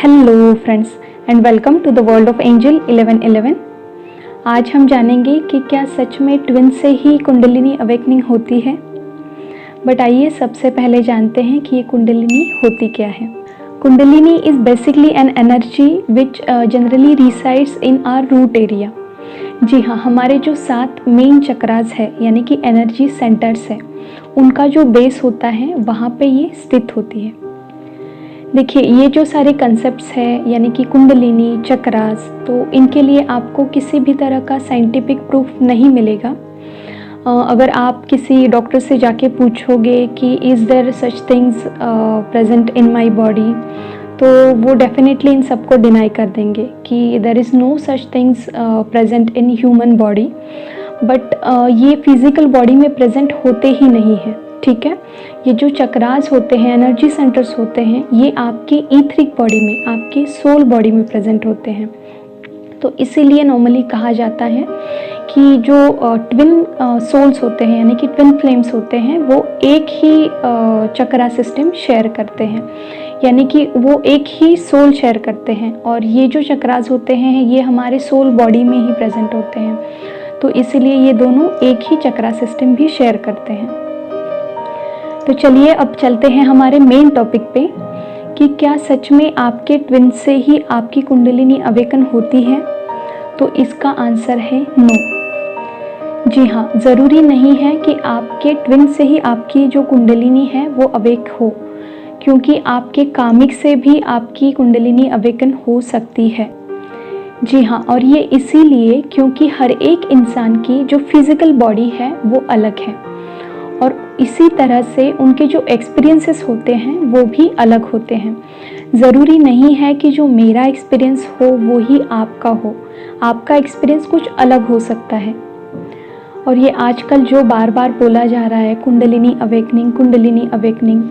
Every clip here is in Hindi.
Hello friends and welcome to the world of angel 1111। आज हम जानेंगे कि क्या सच में ट्विन से ही कुंडलिनी अवेकनिंग होती है। बट आइए सबसे पहले जानते हैं कि ये कुंडलिनी होती क्या है। Kundalini is basically an energy which generally resides in our root area. जी हाँ, हमारे जो 7 मेन चक्रास है यानी कि एनर्जी सेंटर्स है, उनका जो बेस होता है वहाँ पे ये स्थित होती है। देखिए, ये जो सारे कंसेप्ट्स हैं यानी कि कुंडलिनी चक्रास, तो इनके लिए आपको किसी भी तरह का साइंटिफिक प्रूफ नहीं मिलेगा। अगर आप किसी डॉक्टर से जाके पूछोगे कि is there such things present in my body, तो वो डेफिनेटली इन सबको डिनाई कर देंगे कि there is no such things present in human body. But ये फिजिकल बॉडी में प्रेजेंट होते ही नहीं है। ठीक है, ये जो चक्रास होते हैं, एनर्जी सेंटर्स होते हैं, ये आपकी ईथरिक बॉडी में, आपकी सोल बॉडी में प्रेजेंट होते हैं। तो इसीलिए नॉर्मली कहा जाता है कि जो ट्विन सोल्स होते हैं यानी कि ट्विन फ्लेम्स होते हैं, वो एक ही चक्रा सिस्टम शेयर करते हैं, यानी कि वो एक ही सोल शेयर करते हैं। और ये जो चक्रास होते हैं ये हमारे सोल बॉडी में ही प्रेजेंट होते हैं। तो इसीलिए ये दोनों एक ही चक्रा सिस्टम भी शेयर करते हैं। तो चलिए अब चलते हैं हमारे मेन टॉपिक पे कि क्या सच में आपके ट्विन से ही आपकी कुंडलिनी अवेकन होती है। तो इसका आंसर है नो। जी हाँ, ज़रूरी नहीं है कि आपके ट्विन से ही आपकी जो कुंडलिनी है वो अवेक हो, क्योंकि आपके कामिक से भी आपकी कुंडलिनी अवेकन हो सकती है। जी हाँ, और ये इसीलिए क्योंकि हर एक इंसान की जो फिज़िकल बॉडी है वो अलग है, और इसी तरह से उनके जो एक्सपीरियंसेस होते हैं वो भी अलग होते हैं। ज़रूरी नहीं है कि जो मेरा एक्सपीरियंस हो वो ही आपका हो, आपका एक्सपीरियंस कुछ अलग हो सकता है। और ये आजकल जो बार बार बोला जा रहा है कुंडलिनी अवेकनिंग,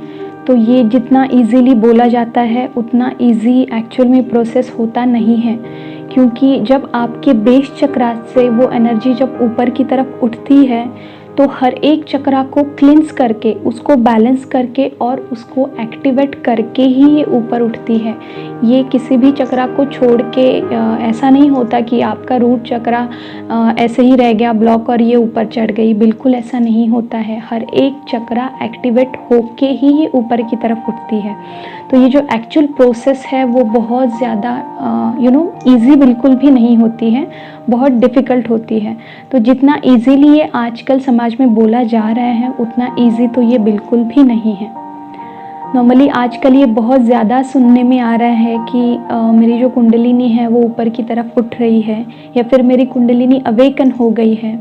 तो ये जितना इजीली बोला जाता है उतना इजी एक्चुअल में प्रोसेस होता नहीं है। क्योंकि जब आपके बेस चक्रा से वो एनर्जी जब ऊपर की तरफ उठती है, तो हर एक चक्रा को क्लिंस करके, उसको बैलेंस करके और उसको एक्टिवेट करके ही ये ऊपर उठती है। ये किसी भी चक्रा को छोड़ के ऐसा नहीं होता कि आपका रूट चक्रा ऐसे ही रह गया ब्लॉक और ये ऊपर चढ़ गई। बिल्कुल ऐसा नहीं होता है। हर एक चक्रा एक्टिवेट होके ही ये ऊपर की तरफ उठती है। तो ये जो एक्चुअल प्रोसेस है वो बहुत ज़्यादा ईजी बिल्कुल भी नहीं होती है, बहुत डिफ़िकल्ट होती है। तो जितना ईजीली ये आजकल समाज में बोला जा रहा है उतना ईजी तो ये बिल्कुल भी नहीं है। नॉर्मली आजकल ये बहुत ज़्यादा सुनने में आ रहा है कि मेरी जो कुंडलिनी है वो ऊपर की तरफ उठ रही है, या फिर मेरी कुंडलिनी अवेकन हो गई है।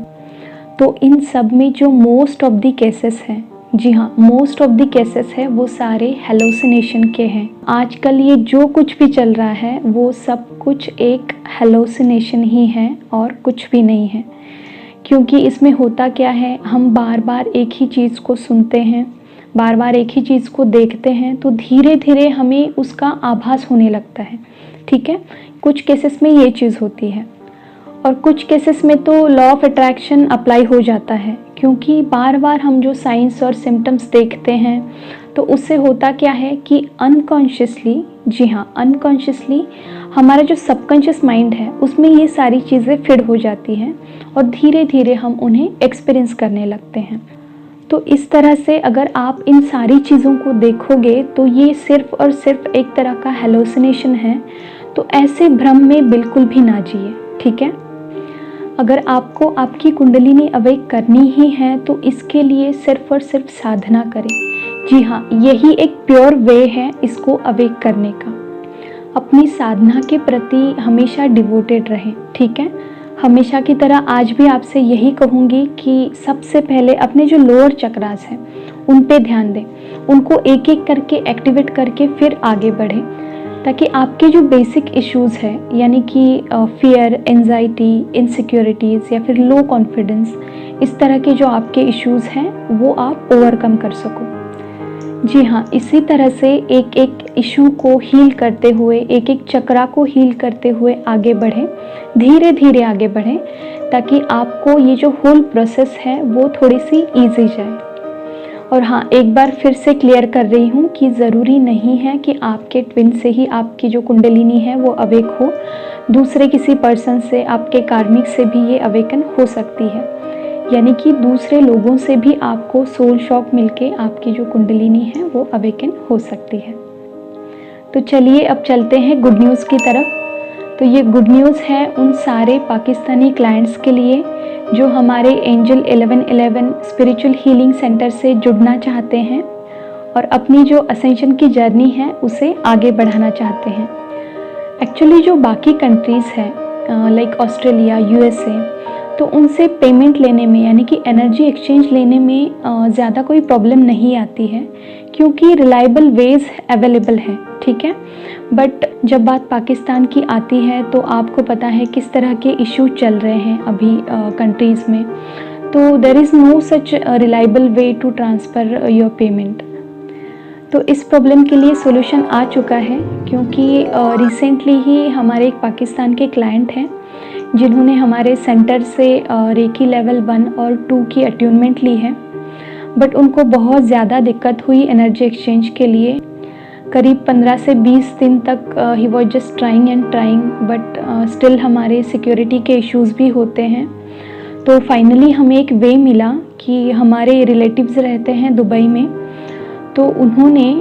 तो इन सब में जो मोस्ट ऑफ द केसेस हैं, जी हाँ, मोस्ट ऑफ द केसेस है वो सारे हेलोसिनेशन के हैं। आजकल ये जो कुछ भी चल रहा है वो सब कुछ एक हेलोसिनेशन ही है और कुछ भी नहीं है। क्योंकि इसमें होता क्या है, हम बार बार एक ही चीज़ को सुनते हैं, बार बार एक ही चीज़ को देखते हैं, तो धीरे धीरे हमें उसका आभास होने लगता है। ठीक है, कुछ केसेस में ये चीज़ होती है और कुछ केसेस में तो लॉ ऑफ अट्रैक्शन अप्लाई हो जाता है। क्योंकि बार बार हम जो साइंस और सिम्टम्स देखते हैं, तो उससे होता क्या है कि अनकॉन्शियसली, जी हाँ, अनकॉन्शियसली हमारा जो सबकॉन्शियस माइंड है उसमें ये सारी चीज़ें फिट हो जाती हैं और धीरे धीरे हम उन्हें एक्सपीरियंस करने लगते हैं। तो इस तरह से अगर आप इन सारी चीज़ों को देखोगे तो ये सिर्फ और सिर्फ एक तरह का हेलोसिनेशन है। तो ऐसे भ्रम में बिल्कुल भी ना जिए। ठीक है, अगर आपको आपकी कुंडलिनी अवेक करनी ही है तो इसके लिए सिर्फ और सिर्फ साधना करें। जी हाँ, यही एक प्योर वे है इसको अवेक करने का। अपनी साधना के प्रति हमेशा डिवोटेड रहें। ठीक है, हमेशा की तरह आज भी आपसे यही कहूँगी कि सबसे पहले अपने जो लोअर चक्रास हैं उन पे ध्यान दें, उनको एक एक करके एक्टिवेट करके फिर आगे बढ़ें, ताकि आपके जो बेसिक इश्यूज़ हैं यानी कि फियर, एंजाइटी, इनसिक्योरिटीज़ या फिर लो कॉन्फिडेंस, इस तरह के जो आपके इश्यूज़ हैं वो आप ओवरकम कर सको। जी हाँ, इसी तरह से एक एक इशू को हील करते हुए, एक एक चक्रा को हील करते हुए आगे बढ़ें, धीरे धीरे आगे बढ़ें, ताकि आपको ये जो होल प्रोसेस है वो थोड़ी सी ईजी जाए। और हाँ, एक बार फिर से क्लियर कर रही हूँ कि ज़रूरी नहीं है कि आपके ट्विन से ही आपकी जो कुंडलिनी है वो अवेक हो। दूसरे किसी पर्सन से, आपके कार्मिक से भी ये अवेकन हो सकती है, यानी कि दूसरे लोगों से भी आपको सोल शॉक मिलके आपकी जो कुंडलिनी है वो अवेकन हो सकती है। तो चलिए अब चलते हैं गुड न्यूज़ की तरफ। तो ये गुड न्यूज़ है उन सारे पाकिस्तानी क्लाइंट्स के लिए जो हमारे एंजल 1111 स्पिरिचुअल हीलिंग सेंटर से जुड़ना चाहते हैं और अपनी जो असेंशन की जर्नी है उसे आगे बढ़ाना चाहते हैं। एक्चुअली जो बाकी कंट्रीज़ हैं लाइक ऑस्ट्रेलिया, यूएसए, तो उनसे पेमेंट लेने में यानी कि एनर्जी एक्सचेंज लेने में ज़्यादा कोई प्रॉब्लम नहीं आती है क्योंकि रिलायबल वेज अवेलेबल है, ठीक है। बट जब बात पाकिस्तान की आती है तो आपको पता है किस तरह के इशू चल रहे हैं अभी कंट्रीज़ में, तो there is no such reliable way to transfer your payment. तो इस प्रॉब्लम के लिए सॉल्यूशन आ चुका है क्योंकि रिसेंटली ही हमारे एक पाकिस्तान के क्लाइंट हैं जिन्होंने हमारे सेंटर से रेकी लेवल 1 और 2 की अट्यूनमेंट ली है, बट उनको बहुत ज़्यादा दिक्कत हुई एनर्जी एक्सचेंज के लिए। करीब 15 से 20 दिन तक he was just trying and trying, but still हमारे सिक्योरिटी के इश्यूज़ भी होते हैं। तो फाइनली हमें एक वे मिला कि हमारे रिलेटिव्स रहते हैं दुबई में, तो उन्होंने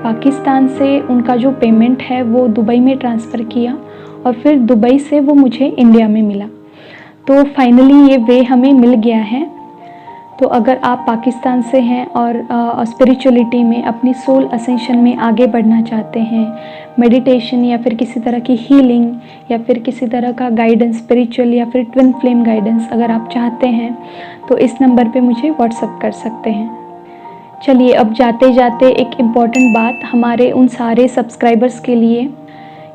पाकिस्तान से उनका जो पेमेंट है वो दुबई में ट्रांसफ़र किया और फिर दुबई से वो मुझे इंडिया में मिला। तो फाइनली ये वे हमें मिल गया है। तो अगर आप पाकिस्तान से हैं और स्पिरिचुअलिटी में अपनी सोल असेंशन में आगे बढ़ना चाहते हैं, मेडिटेशन या फिर किसी तरह की हीलिंग या फिर किसी तरह का गाइडेंस स्पिरिचुअल या फिर ट्विन फ्लेम गाइडेंस अगर आप चाहते हैं तो इस नंबर पे मुझे व्हाट्सअप कर सकते हैं। चलिए अब जाते जाते एक इम्पॉर्टेंट बात हमारे उन सारे सब्सक्राइबर्स के लिए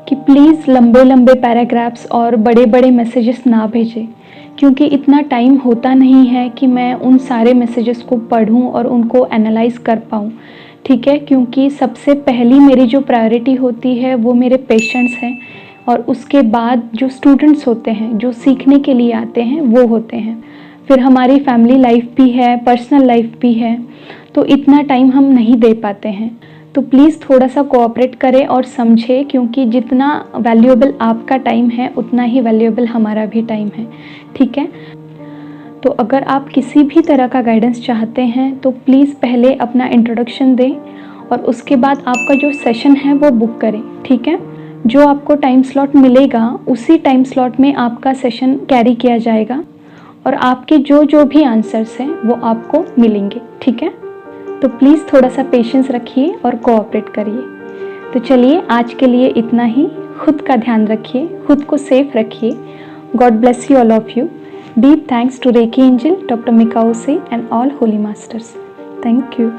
कि प्लीज़ लंबे लंबे पैराग्राफ्स और बड़े बड़े मैसेजेस ना भेजें, क्योंकि इतना टाइम होता नहीं है कि मैं उन सारे मैसेजेस को पढूं और उनको एनालाइज कर पाऊं, ठीक है। क्योंकि सबसे पहली मेरी जो प्रायोरिटी होती है वो मेरे पेशेंट्स हैं और उसके बाद जो स्टूडेंट्स होते हैं जो सीखने के लिए आते हैं वो होते हैं। फिर हमारी फैमिली लाइफ भी है, पर्सनल लाइफ भी है, तो इतना टाइम हम नहीं दे पाते हैं। तो प्लीज़ थोड़ा सा कोऑपरेट करें और समझें, क्योंकि जितना वैल्यूएबल आपका टाइम है उतना ही वैल्यूएबल हमारा भी टाइम है, ठीक है। तो अगर आप किसी भी तरह का गाइडेंस चाहते हैं तो प्लीज़ पहले अपना इंट्रोडक्शन दें और उसके बाद आपका जो सेशन है वो बुक करें, ठीक है। जो आपको टाइम स्लॉट मिलेगा उसी टाइम स्लॉट में आपका सेशन कैरी किया जाएगा और आपके जो जो भी आंसर्स हैं वो आपको मिलेंगे, ठीक है। तो प्लीज़ थोड़ा सा पेशेंस रखिए और कोऑपरेट करिए। तो चलिए आज के लिए इतना ही। खुद का ध्यान रखिए, खुद को सेफ रखिए। God bless you all of you. Deep thanks to Reiki angel, doctor Mikao से and all holy masters. Thank you.